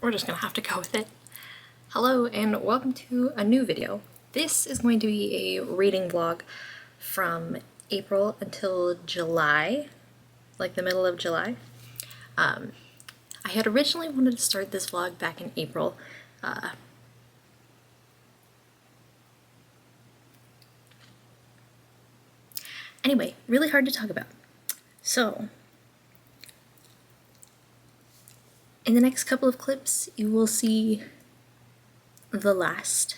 we're just gonna have to go with it. Hello and welcome to a new video. This is going to be a reading vlog from April until July, like the middle of July. I had originally wanted to start this vlog back in April. Anyway, really hard to talk about. So, in the next couple of clips, you will see the last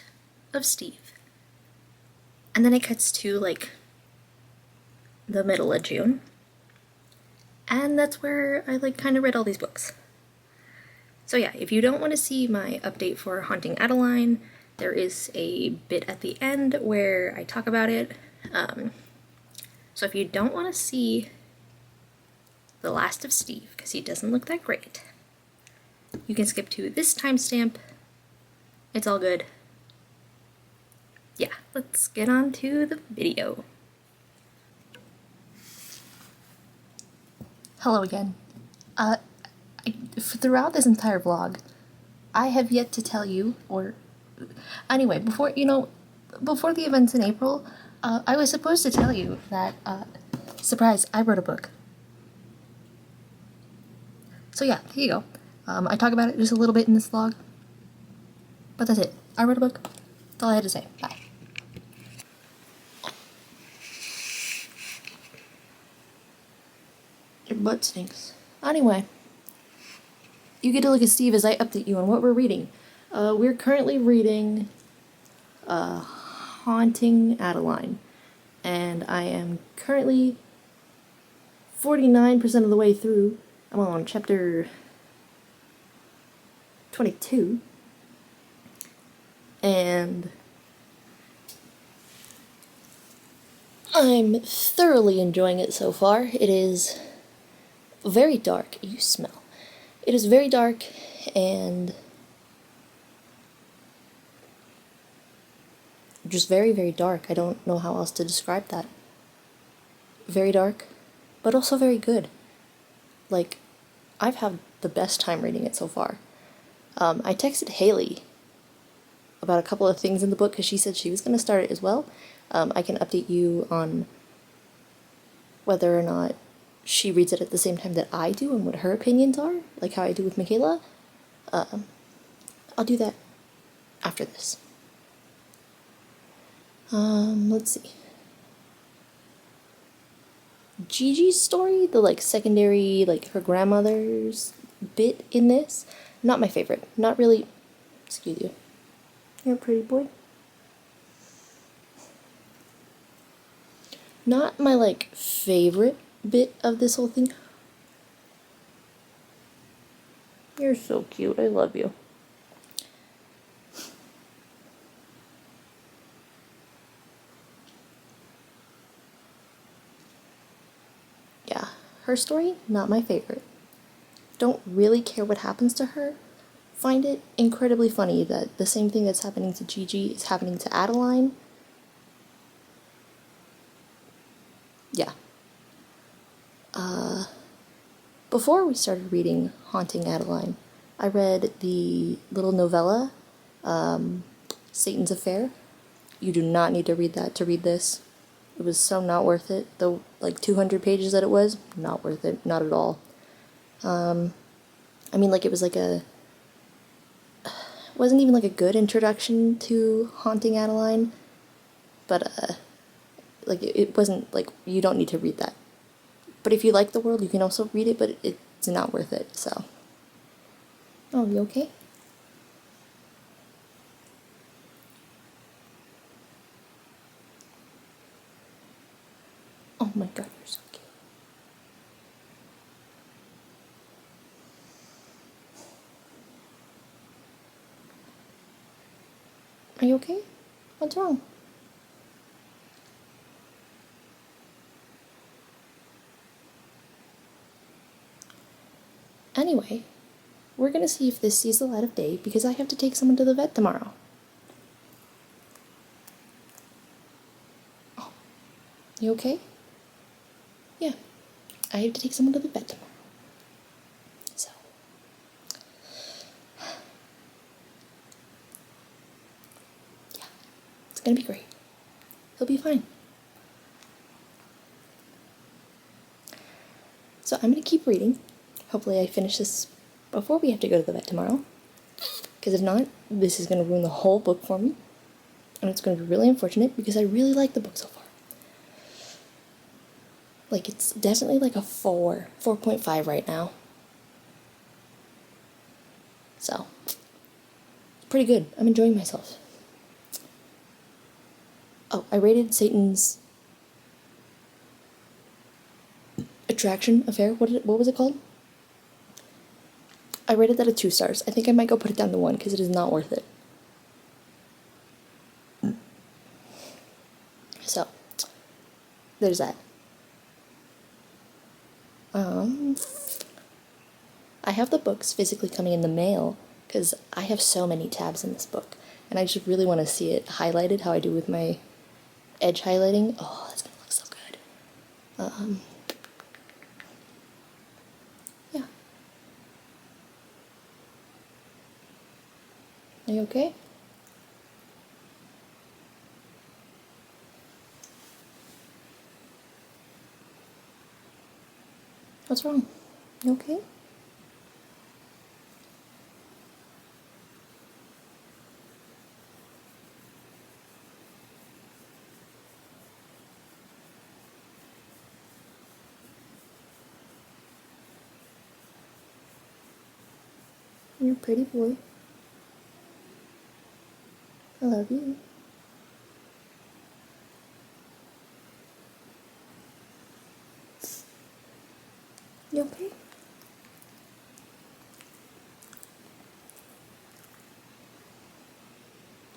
of Steve. And then it cuts to, like, the middle of June. And that's where I, kind of read all these books. So yeah, if you don't want to see my update for Haunting Adeline, there is a bit at the end where I talk about it. So if you don't want to see the last of Steve, because he doesn't look that great, you can skip to this timestamp. It's all good. Yeah, let's get on to the video. Hello again. Throughout this entire vlog, I have yet to tell you, anyway, before the events in April, I was supposed to tell you that, surprise, I wrote a book. So yeah, here you go. I talk about it just a little bit in this vlog, but that's it. I wrote a book. That's all I had to say. Bye. Your butt stinks. Anyway, you get to look at Steve as I update you on what we're reading. We're currently reading Haunting Adeline, and I am currently 49% of the way through. I'm on chapter 22, and I'm thoroughly enjoying it so far. It is very dark. You smell. It is very dark and just very, very dark. I don't know how else to describe that. Very dark, but also very good. Like, I've had the best time reading it so far. I texted Haley about a couple of things in the book because she said she was going to start it as well. I can update you on whether or not she reads it at the same time that I do and what her opinions are, like how I do with Michaela. I'll do that after this. Let's see. Gigi's story, the secondary, her grandmother's bit in this, not my favorite. Not really. Excuse you. You're a pretty boy. Not my favorite bit of this whole thing. You're so cute. I love you. Yeah, her story, not my favorite. Don't really care what happens to her. Find it incredibly funny that the same thing that's happening to Gigi is happening to Adeline. Yeah. Before we started reading Haunting Adeline, I read the little novella, Satan's Affair. You do not need to read that to read this. It was so not worth it. The 200 pages that it was, not worth it. Not at all. I mean, it was wasn't even a good introduction to Haunting Adeline, but it wasn't you don't need to read that. But if you like the world, you can also read it, but it's not worth it. So, oh, you okay? Oh my God, you're so cute. Are you okay? What's wrong? Anyway, we're gonna see if this sees the light of day because I have to take someone to the vet tomorrow. Oh, you okay? Yeah, I have to take someone to the vet tomorrow. So, gonna be great. He'll be fine. So I'm gonna keep reading. Hopefully I finish this before we have to go to the vet tomorrow. Because if not, this is gonna ruin the whole book for me. And it's gonna be really unfortunate because I really like the book so far. Like, it's definitely like a 4.5 right now. So, pretty good. I'm enjoying myself. Oh, I rated Satan's Attraction Affair. What was it called? I rated that a 2 stars. I think I might go put it down to 1 because it is not worth it. So, there's that. I have the books physically coming in the mail because I have so many tabs in this book, and I just really want to see it highlighted how I do with my edge highlighting. Oh, that's gonna look so good. Yeah. Are you okay? What's wrong? You okay? You're a pretty boy. I love you. You okay? You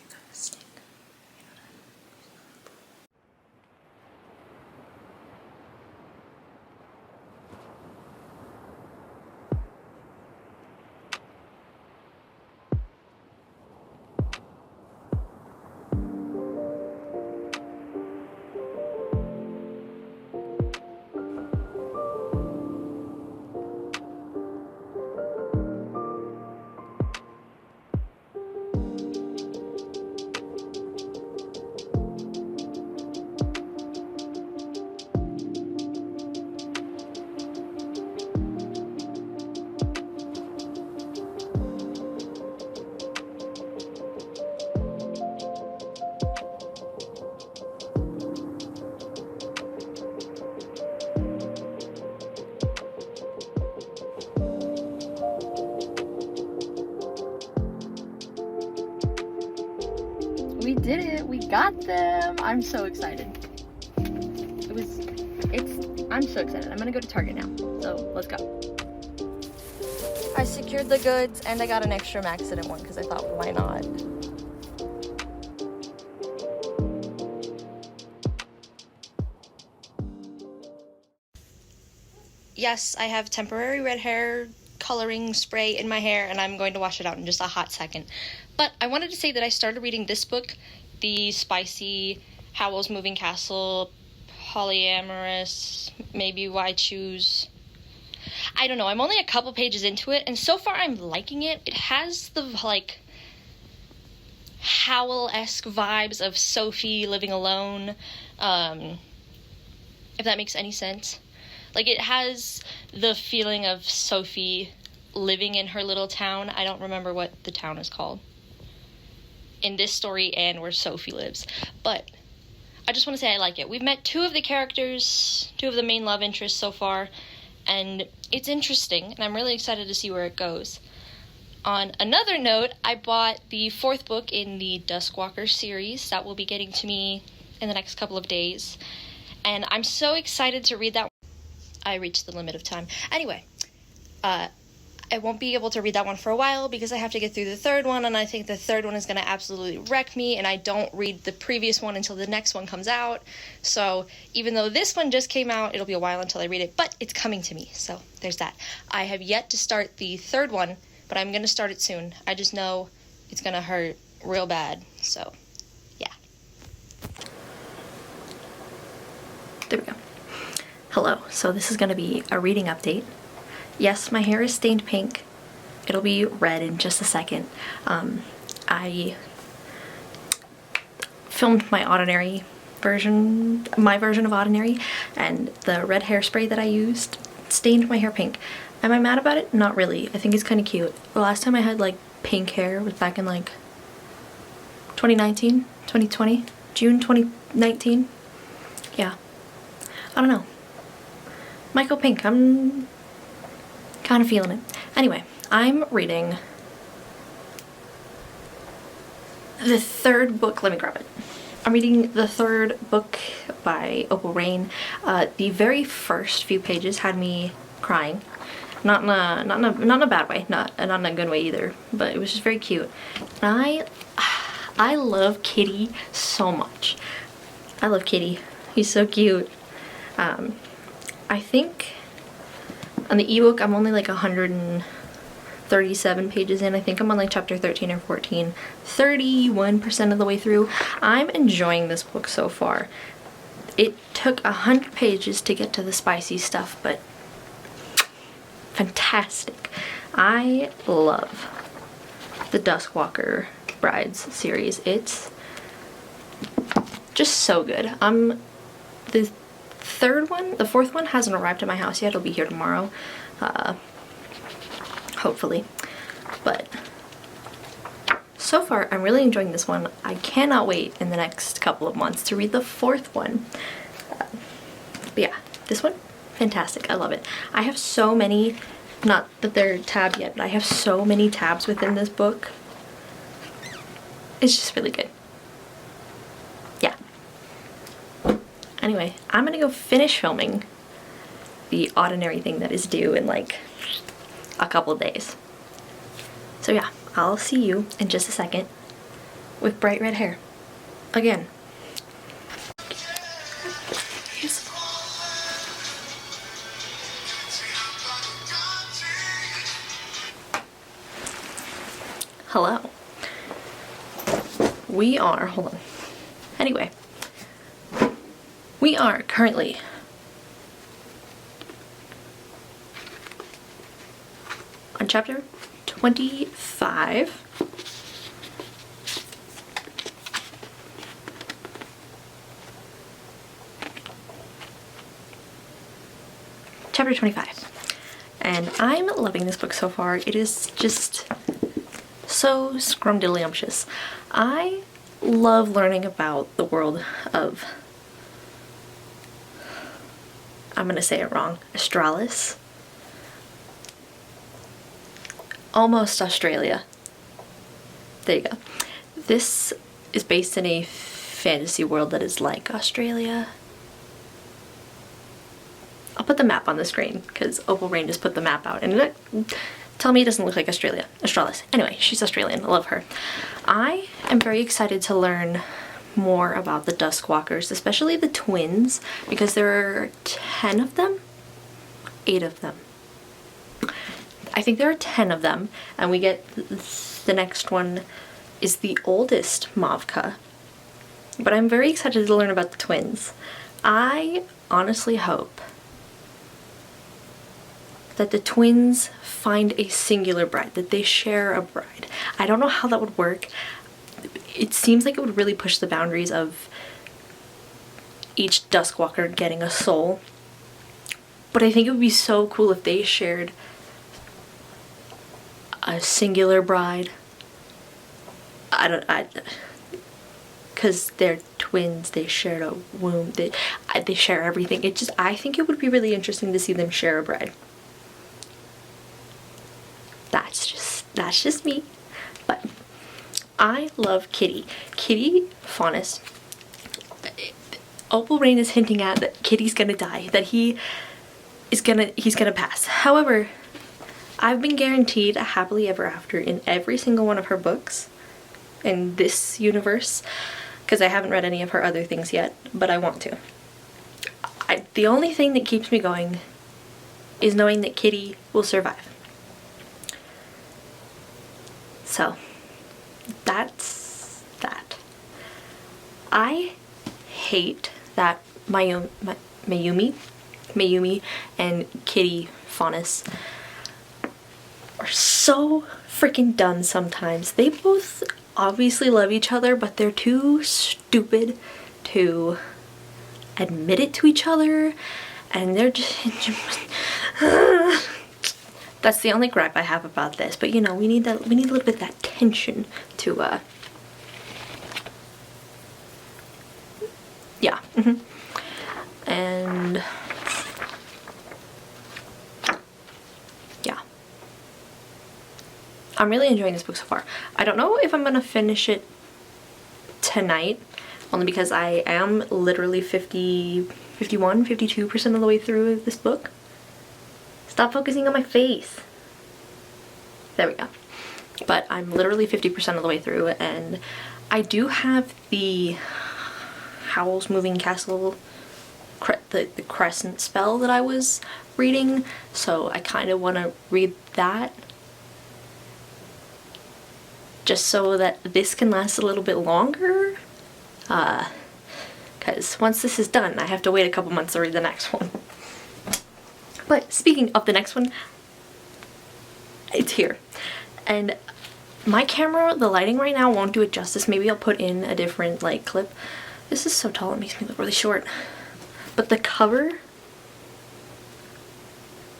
got a stick. We did it! We got them! I'm so excited. I'm so excited. I'm gonna go to Target now. So, let's go. I secured the goods and I got an extra Maxident one because I thought, why not? Yes, I have temporary red hair coloring spray in my hair and I'm going to wash it out in just a hot second. But I wanted to say that I started reading this book, The Spicy Howl's Moving Castle, Polyamorous, Maybe Why Choose. I don't know, I'm only a couple pages into it, and so far I'm liking it. It has the, like, Howl-esque vibes of Sophie living alone, if that makes any sense. Like, it has the feeling of Sophie living in her little town. I don't remember what the town is called in this story and where Sophie lives, but I just want to say I like it. We've met 2 of the characters, 2 of the main love interests so far, and it's interesting, and I'm really excited to see where it goes. On another note, I bought the 4th book in the Duskwalker series that will be getting to me in the next couple of days, and I'm so excited to read that one. I reached the limit of time. Anyway, I won't be able to read that one for a while because I have to get through the 3rd one, and I think the 3rd one is going to absolutely wreck me, and I don't read the previous one until the next one comes out. So even though this one just came out, it'll be a while until I read it, but it's coming to me, so there's that. I have yet to start the 3rd one, but I'm going to start it soon. I just know it's going to hurt real bad, so yeah. There we go. Hello, so this is going to be a reading update. Yes, my hair is stained pink. It'll be red in just a second. filmed my Ordinary version, my version of Ordinary, and the red hairspray that I used stained my hair pink. Am I mad about it? Not really. I think it's kind of cute. The last time I had like pink hair was back in like 2019, 2020, June 2019. Yeah. I don't know. Michael Pink, I'm kind of feeling it. Anyway, I'm reading the third book. Let me grab it. I'm reading the third book by Opal Rain. The very first few pages had me crying. Not in a bad way, not in a good way either, but it was just very cute. And I love Kitty so much. I love Kitty. He's so cute. I think on the ebook I'm only like 137 pages in. I think I'm on like chapter 13 or 14, 31% of the way through. I'm enjoying this book so far. It took 100 pages to get to the spicy stuff, but fantastic. I love the Duskwalker Brides series. It's just so good. The fourth one hasn't arrived at my house yet. It'll be here tomorrow, hopefully. But so far, I'm really enjoying this one. I cannot wait in the next couple of months to read the fourth one. But yeah, this one, fantastic. I love it. I have so many, not that they're tabbed yet, but I have so many tabs within this book. It's just really good. Yeah. Anyway, I'm gonna go finish filming the Ordinary thing that is due in like a couple days. So yeah, I'll see you in just a second with bright red hair. Again. Hello. Hold on. Anyway. We are currently on chapter 25. Chapter 25. And I'm loving this book so far. It is just so scrumdiddlyumptious. I love learning about the world of, I'm gonna say it wrong, Astralis. Almost Australia. There you go. This is based in a fantasy world that is like Australia. I'll put the map on the screen because Opal Rain just put the map out and tell me it doesn't look like Australia. Australis. Anyway, she's Australian. I love her. I am very excited to learn more about the Duskwalkers, especially the twins, because there are 10 of them? 8 of them. I think there are 10 of them, and we get the next one is the oldest Mavka. But I'm very excited to learn about the twins. I honestly hope that the twins find a singular bride, that they share a bride. I don't know how that would work. It seems like it would really push the boundaries of each Duskwalker getting a soul. But I think it would be so cool if they shared a singular bride. Because they're twins, they shared a womb, they share everything. I think it would be really interesting to see them share a bride. That's just me. But I love Kitty. Kitty Faunus. Opal Rain is hinting at that Kitty's gonna die, that he's gonna pass. However, I've been guaranteed a happily ever after in every single one of her books in this universe, because I haven't read any of her other things yet, but I want to. The only thing that keeps me going is knowing that Kitty will survive. So, that's that. I hate that Mayumi and Kitty Faunus are so freaking done sometimes. They both obviously love each other, but they're too stupid to admit it to each other, and they're just that's the only gripe I have about this. But you know, we need a little bit of that tension to yeah. And yeah, I'm really enjoying this book so far. I don't know if I'm gonna finish it tonight, only because I am literally 52% of the way through this book. Stop focusing on my face. There we go. But I'm literally 50% of the way through, and I do have the Howl's Moving Castle, the Crescent spell that I was reading, so I kind of want to read that just so that this can last a little bit longer, because once this is done I have to wait a couple months to read the next one. But speaking of the next one, it's here, and my camera, the lighting right now won't do it justice. Maybe I'll put in a different like clip. This is so tall, it makes me look really short. But the cover,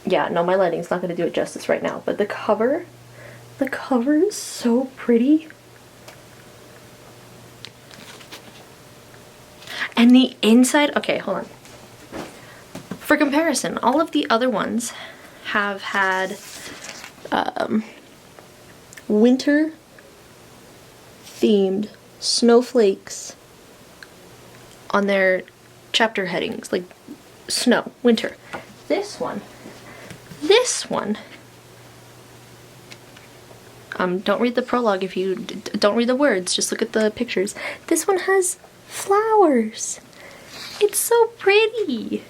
yeah, no, my lighting's not going to do it justice right now, but the cover is so pretty. And the inside, okay, hold on. For comparison, all of the other ones have had winter themed snowflakes on their chapter headings, like snow, winter. This one, don't read the prologue if you don't read the words, just look at the pictures. This one has flowers. It's so pretty.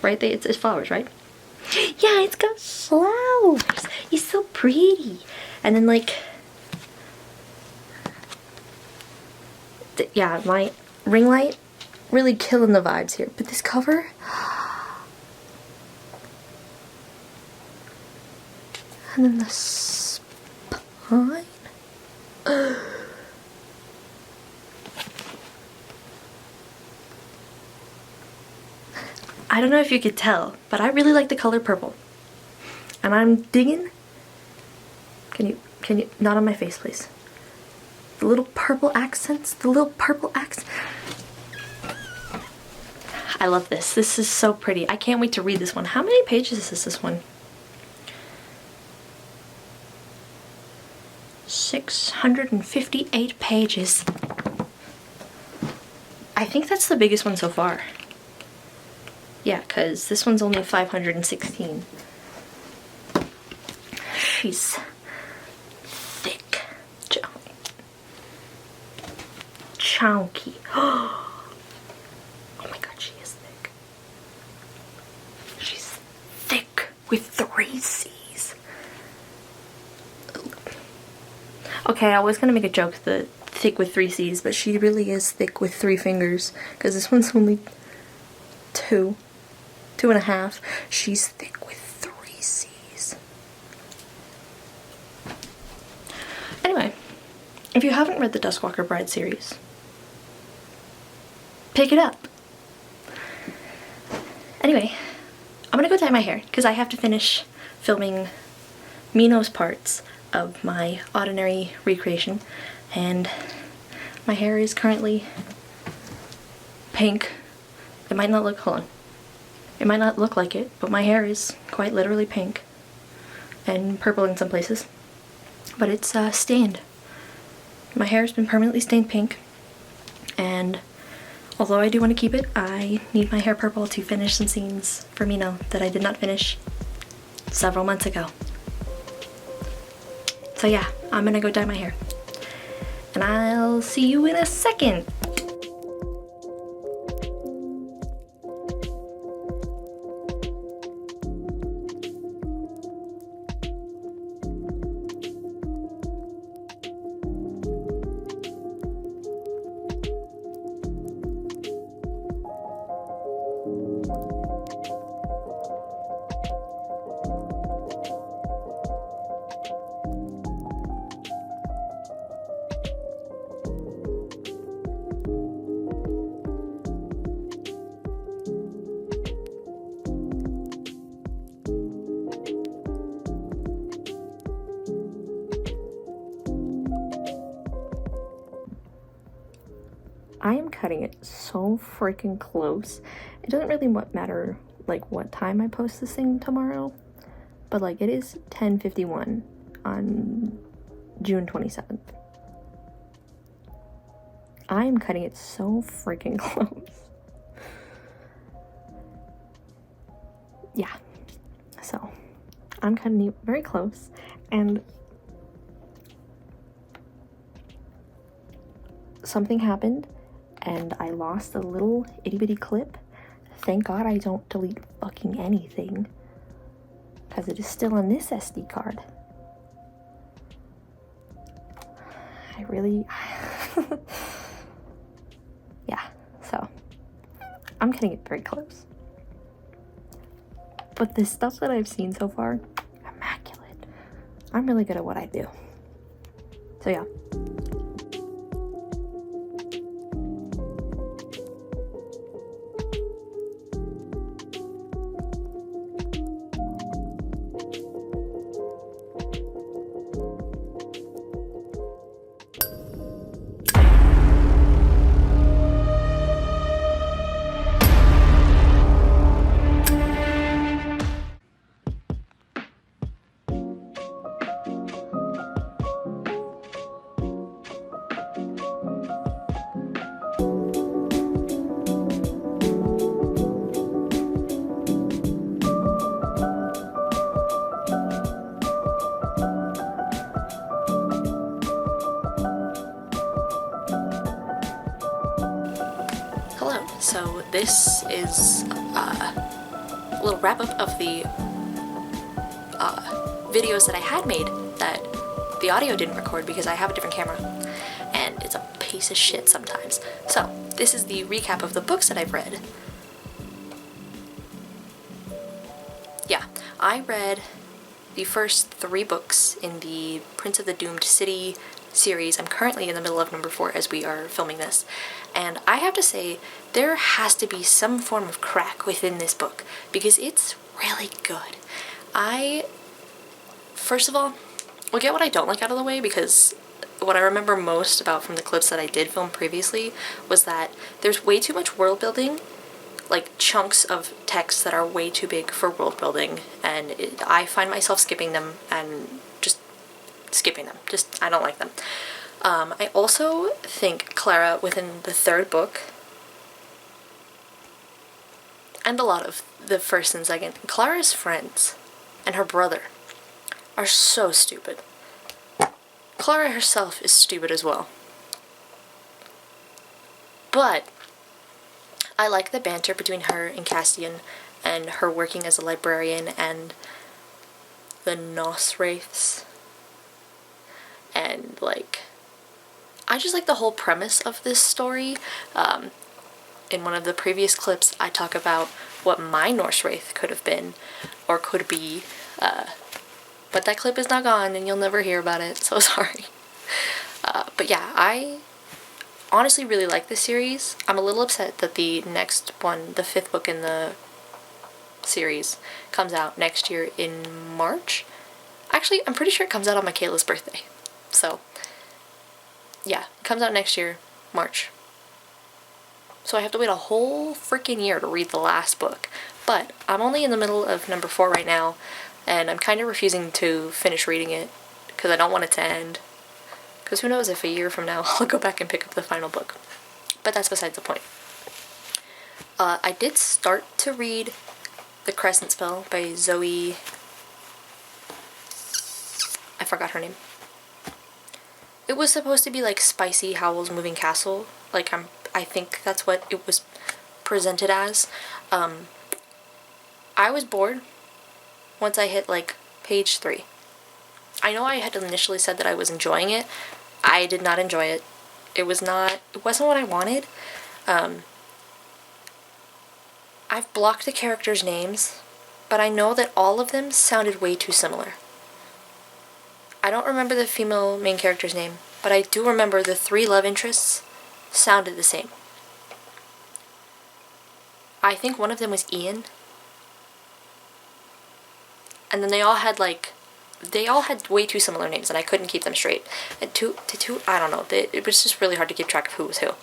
Right? It's flowers, right? Yeah, it's got flowers. It's so pretty. And then like, yeah, my ring light really killing the vibes here. But this cover, and then the spine. I don't know if you could tell, but I really like the color purple. And I'm digging. Can you, not on my face, please. The little purple accents, I love this. This is so pretty. I can't wait to read this one. How many pages is this one? 658 pages. I think that's the biggest one so far. Yeah, because this one's only 516. She's thick. Chunky. Oh my god, she is thick. She's thick with 3 C's. Okay, I was gonna make a joke that thick with 3 C's, but she really is thick with 3 fingers, because this one's only 2.5. She's thick with 3 C's. Anyway, if you haven't read the Duskwalker Bride series, pick it up. Anyway, I'm gonna go dye my hair because I have to finish filming Mino's parts of my Ordinary recreation, and my hair is currently pink. It might not look, hold on. It might not look like it, but my hair is quite literally pink and purple in some places, but it's stained. My hair has been permanently stained pink, and although I do want to keep it, I need my hair purple to finish some scenes for Mino that I did not finish several months ago. So yeah, I'm gonna go dye my hair, and I'll see you in a second. I am cutting it so freaking close. It doesn't really matter like what time I post this thing tomorrow, but like it is 10:51 on June 27th. I am cutting it so freaking close. Yeah, so I'm cutting it very close, and something happened and I lost a little itty bitty clip. Thank God I don't delete fucking anything, because it is still on this SD card. I really yeah, so I'm cutting it very close. But the stuff that I've seen so far, immaculate. I'm really good at what I do. So yeah. Hello, so this is a little wrap up of the videos that I had made that the audio didn't record because I have a different camera and it's a piece of shit sometimes. So this is the recap of the books that I've read. Yeah, I read the first 3 books in the Prince of the Doomed City series. I'm currently in the middle of number 4 as we are filming this, and I have to say there has to be some form of crack within this book because it's really good. First of all, we'll get what I don't like out of the way, because what I remember most about from the clips that I did film previously was that there's way too much world building, like chunks of text that are way too big for world building, and I find myself skipping them and just skipping them. I don't like them. I also think Clara within the 3rd book, and a lot of the first and second, Clara's friends and her brother are so stupid. Clara herself is stupid as well. But I like the banter between her and Castian, and her working as a librarian, and the Noswraiths. And like, I just like the whole premise of this story. In one of the previous clips, I talk about what my Noswraith could have been, or could be, but that clip is not gone and you'll never hear about it, so sorry. But yeah, I honestly really like this series. I'm a little upset that the next one, the 5th book in the series, comes out next year in March. Actually, I'm pretty sure it comes out on Michaela's birthday. So, yeah, it comes out next year, March. So I have to wait a whole freaking year to read the last book. But I'm only in the middle of number 4 right now, and I'm kind of refusing to finish reading it because I don't want it to end. Because who knows if a year from now I'll go back and pick up the final book. But that's besides the point. I did start to read The Crescent Spell by Zoe... I forgot her name. It was supposed to be like Spicy Howl's Moving Castle. Like, I think that's what it was presented as. I was bored once I hit like page 3. I know I had initially said that I was enjoying it. I did not enjoy it. It wasn't what I wanted. I've blocked the characters' names, but I know that all of them sounded way too similar. I don't remember the female main character's name, but I do remember the 3 love interests sounded the same. I think one of them was Ian. And then they all had way too similar names, and I couldn't keep them straight. And I don't know, it was just really hard to keep track of who was who.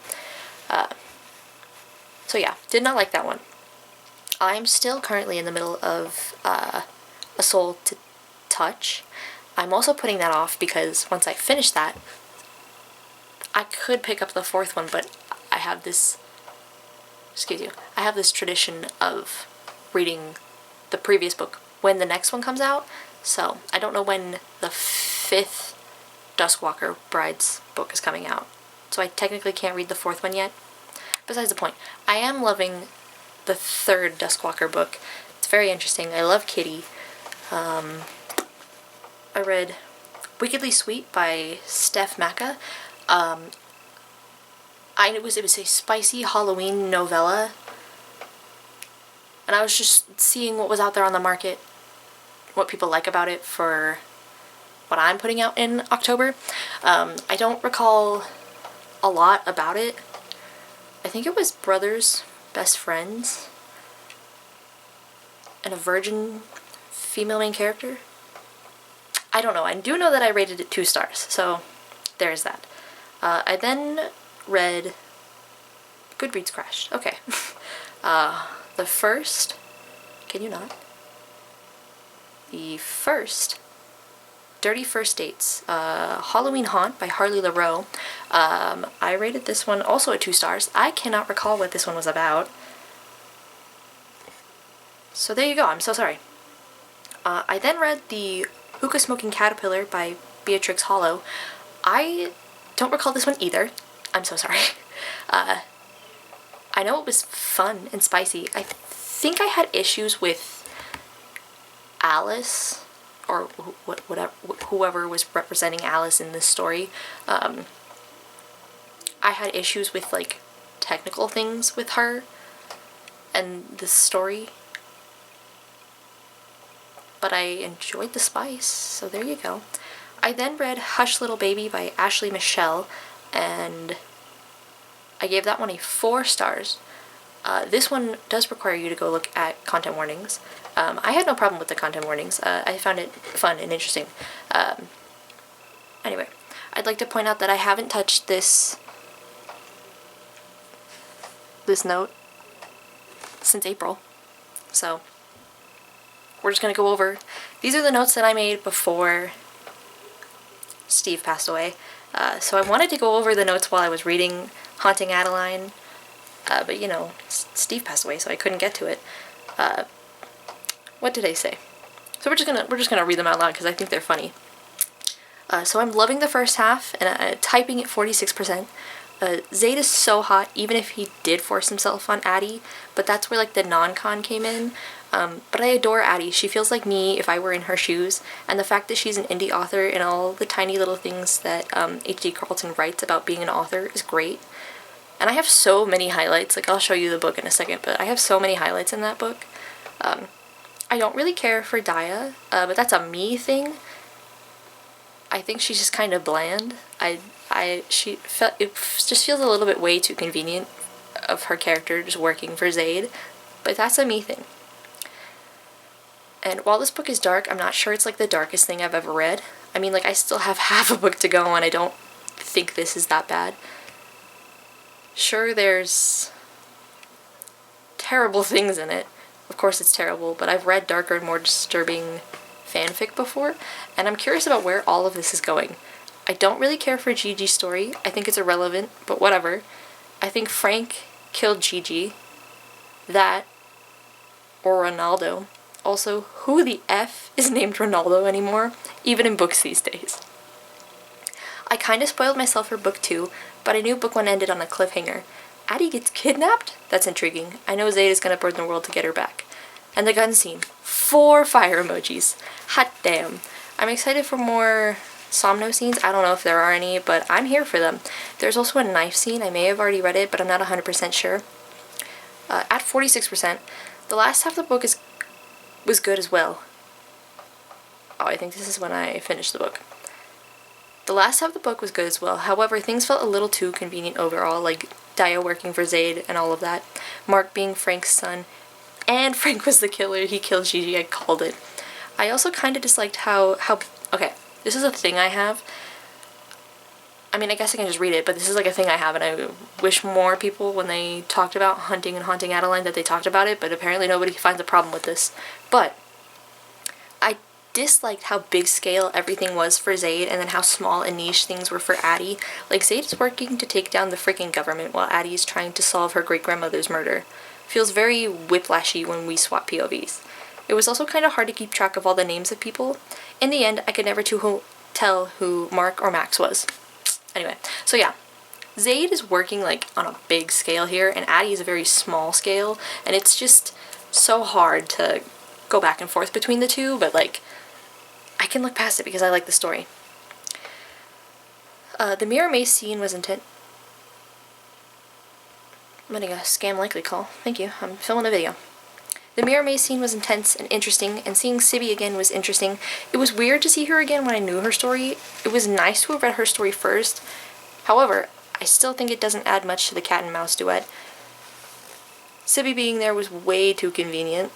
So yeah, did not like that one. I'm still currently in the middle of A Soul to Touch. I'm also putting that off because once I finish that, I could pick up the fourth one, but I have this, I have this tradition of reading the previous book when the next one comes out, so I don't know when the fifth Duskwalker Brides book is coming out, so I technically can't read the fourth one yet. Besides the point, I am loving the third Duskwalker book. It's very interesting. I love Kitty. I read Wickedly Sweet by Steph Macca. It was a spicy Halloween novella, and I was just seeing what was out there on the market, what people like about it for what I'm putting out in October. I don't recall a lot about it. I think it was brothers, best friends, and a virgin female main character. I don't know. I do know that I rated it 2 stars, so there's that. I then read Goodreads crashed. Okay. The first, can you not? The first Dirty First Dates, Halloween Haunt by Harley LaRoe. I rated this one also at 2 stars. I cannot recall what this one was about. So there you go, I'm so sorry. I then read the Hookah Smoking Caterpillar by Beatrix Hollow. I don't recall this one either. I'm so sorry. I know it was fun and spicy. I think I had issues with Alice, or whoever was representing Alice in this story. I had issues with, like, technical things with her and the story. But I enjoyed the spice, so there you go. I then read Hush Little Baby by Ashley Michelle, and I gave that one a 4 stars. This one does require you to go look at content warnings. I had no problem with the content warnings. I found it fun and interesting. Anyway, I'd like to point out that I haven't touched this note since April, so we're just going to go over. These are the notes that I made before Steve passed away. So I wanted to go over the notes while I was reading Haunting Adeline, but you know, Steve passed away, so I couldn't get to it. What did I say? So we're just gonna read them out loud because I think they're funny. So I'm loving the first half, and typing at 46%. Zayd is so hot, even if he did force himself on Addie, but that's where, like, the non-con came in. But I adore Addie. She feels like me if I were in her shoes, and the fact that she's an indie author and all the tiny little things that H.D. Carlton writes about being an author is great. And I have so many highlights. Like, I'll show you the book in a second, but I have so many highlights in that book. I don't really care for Daya, but that's a me thing. I think she's just kind of bland. It just feels a little bit way too convenient of her character just working for Zayd, but that's a me thing. And while this book is dark, I'm not sure it's, like, the darkest thing I've ever read. I mean, like, I still have half a book to go, and I don't think this is that bad. Sure, there's terrible things in it. Of course it's terrible, but I've read darker and more disturbing fanfic before, and I'm curious about where all of this is going. I don't really care for Gigi's story. I think it's irrelevant, but whatever. I think Frank killed Gigi. That, or Ronaldo. Also, who the F is named Ronaldo anymore, even in books these days? I kind of spoiled myself for book 2, but I knew book 1 ended on a cliffhanger. Addie gets kidnapped? That's intriguing. I know Zayd is gonna burn the world to get her back. And the gun scene. 4 fire emojis. Hot damn. I'm excited for more Somno scenes. I don't know if there are any, but I'm here for them. There's also a knife scene. I may have already read it, but I'm not 100% sure. At 46%, the last half of the book was good as well. Oh, I think this is when I finished the book. The last half of the book was good as well. However, things felt a little too convenient overall, like Daya working for Zayd and all of that. Mark being Frank's son, and Frank was the killer. He killed Gigi. I called it. I also kind of disliked how okay, this is a thing I have. I mean, I guess I can just read it, but this is like a thing I have, and I wish more people, when they talked about hunting and haunting Adeline, that they talked about it, but apparently nobody finds a problem with this. But I disliked how big scale everything was for Zaid, and then how small and niche things were for Addie. Like, Zaid is working to take down the freaking government while Addie is trying to solve her great-grandmother's murder. Feels very whiplashy when we swap POVs. It was also kind of hard to keep track of all the names of people. In the end, I could never tell who Mark or Max was. Anyway, so yeah, Zaid is working like on a big scale here, and Addie is a very small scale, and it's just so hard to go back and forth between the two, but like, I can look past it because I like the story. The mirror maze scene was intense. I'm getting a scam likely call. Thank you, I'm filming a video. The mirror maze scene was intense and interesting, and seeing Sibby again was interesting. It was weird to see her again when I knew her story. It was nice to have read her story first. However, I still think it doesn't add much to the cat and mouse duet. Sibby being there was way too convenient.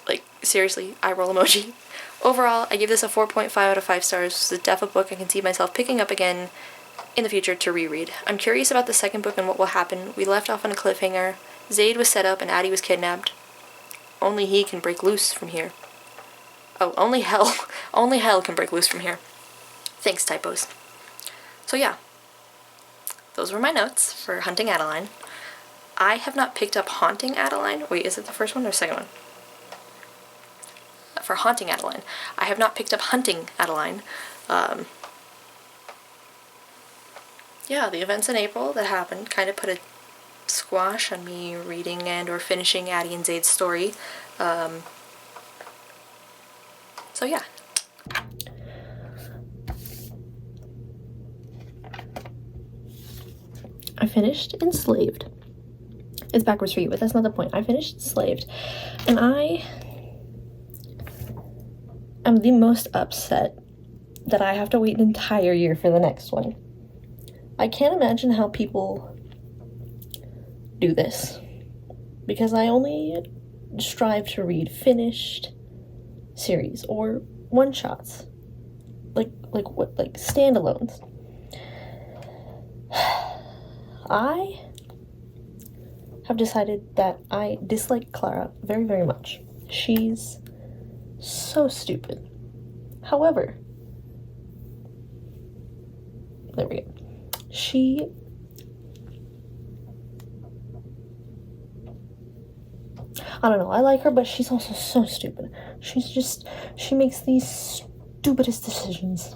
Like, seriously, eye roll emoji. Overall, I give this a 4.5 out of 5 stars. It's a definite book I can see myself picking up again in the future to reread. I'm curious about the second book and what will happen. We left off on a cliffhanger. Zaid was set up and Addie was kidnapped. Only he can break loose from here. Oh, only hell can break loose from here. Thanks, typos. So yeah, those were my notes for Hunting Adeline. I have not picked up Haunting Adeline. Wait, is it the first one or second one? For Haunting Adeline. I have not picked up Hunting Adeline. Yeah, the events in April that happened kind of put a squash on me reading and or finishing Addie and Zaid's story. So yeah. I finished Enslaved. It's backwards for you, but that's not the point. I finished Enslaved, and I am the most upset that I have to wait an entire year for the next one. I can't imagine how people do this, because I only strive to read finished series or one-shots, like standalones. I have decided that I dislike Clara very, very much. She's so stupid. However, there we go. I don't know, I like her, but she's also so stupid. She makes these stupidest decisions.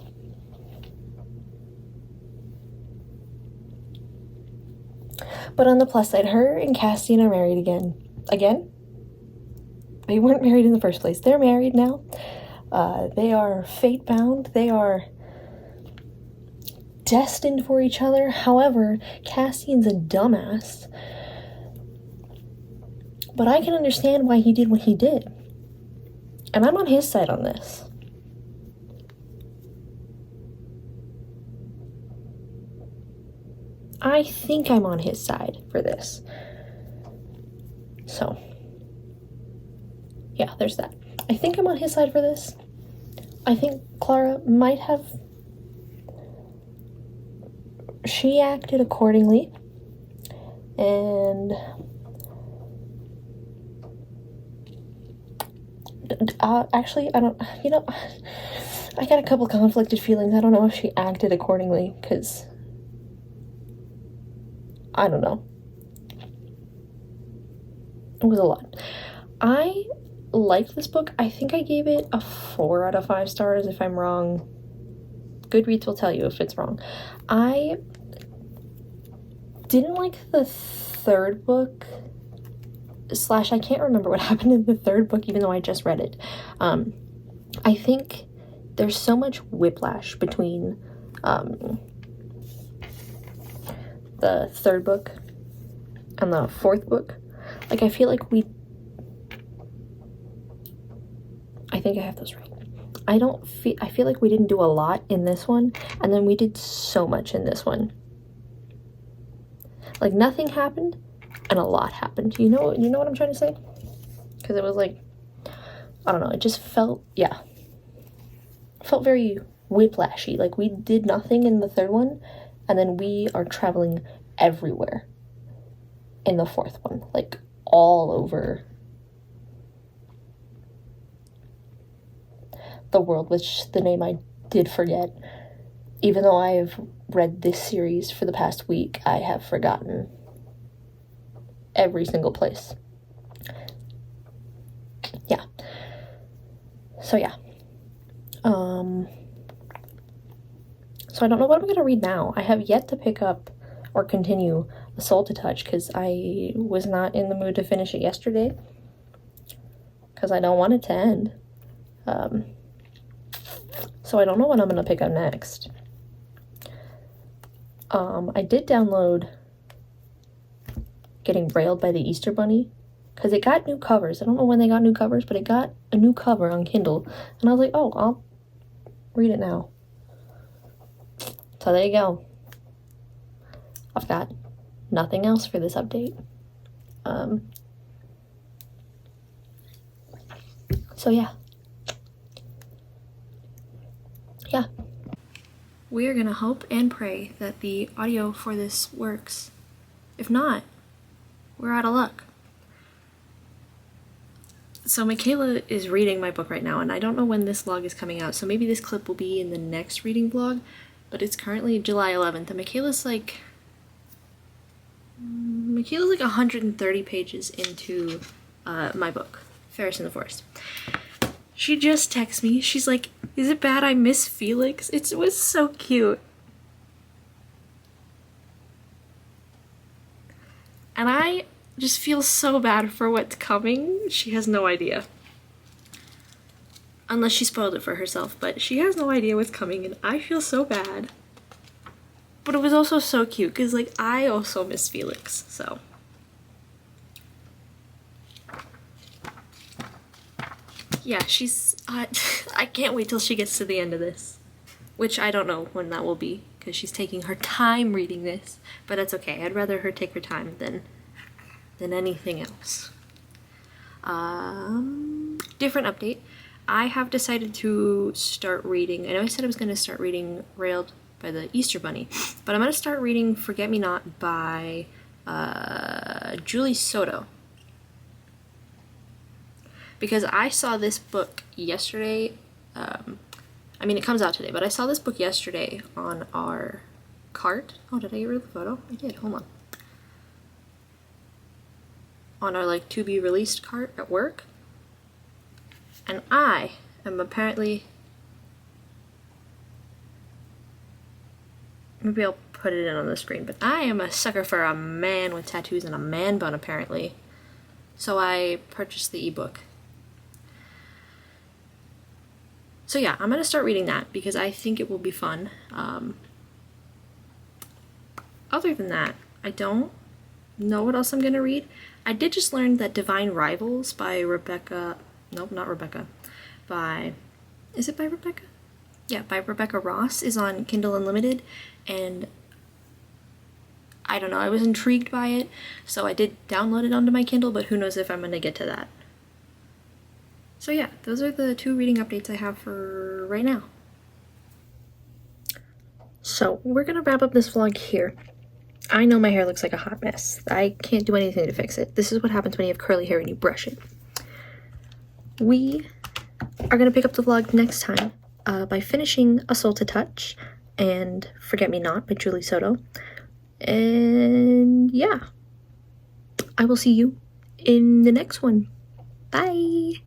But on the plus side, her and Castian are married again. Again? They weren't married in the first place. They're married now. They are fate-bound. They are destined for each other. However, Castian's a dumbass. But I can understand why he did what he did. And I'm on his side on this. I think I'm on his side for this. So, yeah, there's that. I think I'm on his side for this. I think Clara might have... She acted accordingly. And... actually, I don't... You know, I got a couple conflicted feelings. I don't know if she acted accordingly, because... I don't know. It was a lot. I liked this book. I think I gave it a 4 out of 5 stars. If I'm wrong, Goodreads will tell you if it's wrong. I didn't like the third book. / I can't remember what happened in the third book, even though I just read it. I think there's so much whiplash between the third book and the fourth book. Like, I feel like I think I have those right. I feel like we didn't do a lot in this one, and then we did so much in this one. Like, nothing happened and a lot happened. You know what I'm trying to say? Because it was like, I don't know, it just felt very whiplashy. Like, we did nothing in the third one, And then we are traveling everywhere in the fourth one, like all over the world, which the name I did forget. Even though I've read this series for the past week, I have forgotten every single place. Yeah. So yeah. So I don't know what I'm going to read now. I have yet to pick up or continue A Soul to Touch because I was not in the mood to finish it yesterday because I don't want it to end. So I don't know what I'm going to pick up next. I did download Getting Railed by the Easter Bunny because it got new covers. I don't know when they got new covers, but it got a new cover on Kindle. And I was like, oh, I'll read it now. So there you go. I've got nothing else for this update. So yeah. Yeah. We are gonna hope and pray that the audio for this works. If not, we're out of luck. So Michaela is reading my book right now, and I don't know when this vlog is coming out, so maybe this clip will be in the next reading vlog, but it's currently July 11th, and Michaela's like 130 pages into my book, Ferris in the Forest. She just texted me. She's like, is it bad I miss Felix? It was so cute. And I just feel so bad for what's coming. She has no idea. Unless she spoiled it for herself, but she has no idea what's coming, and I feel so bad. But it was also so cute, because, like, I also miss Felix, so. Yeah, she's, I can't wait till she gets to the end of this. Which I don't know when that will be, because she's taking her time reading this. But that's okay, I'd rather her take her time than anything else. Different update. I have decided to start reading, I know I said I was going to start reading Railed by the Easter Bunny, but I'm going to start reading Forget Me Not by Julie Soto. Because I saw this book yesterday, I mean it comes out today, but I saw this book yesterday on our cart. Oh, did I get rid of the photo? I did, hold on. On our like to be released cart at work. And I am apparently, maybe I'll put it in on the screen, but I am a sucker for a man with tattoos and a man bun apparently. So I purchased the ebook. So yeah, I'm gonna start reading that because I think it will be fun. Other than that, I don't know what else I'm gonna read. I did just learn that Divine Rivals by Rebecca, nope, not Rebecca, by, is it by Rebecca? Yeah, by Rebecca Ross is on Kindle Unlimited, and I don't know, I was intrigued by it, so I did download it onto my Kindle, but who knows if I'm gonna get to that. So yeah, those are the 2 reading updates I have for right now. So we're gonna wrap up this vlog here. I know my hair looks like a hot mess. I can't do anything to fix it. This is what happens when you have curly hair and you brush it. We are gonna pick up the vlog next time by finishing A Soul to Touch and Forget Me Not by Julie Soto. And yeah, I will see you in the next one. Bye!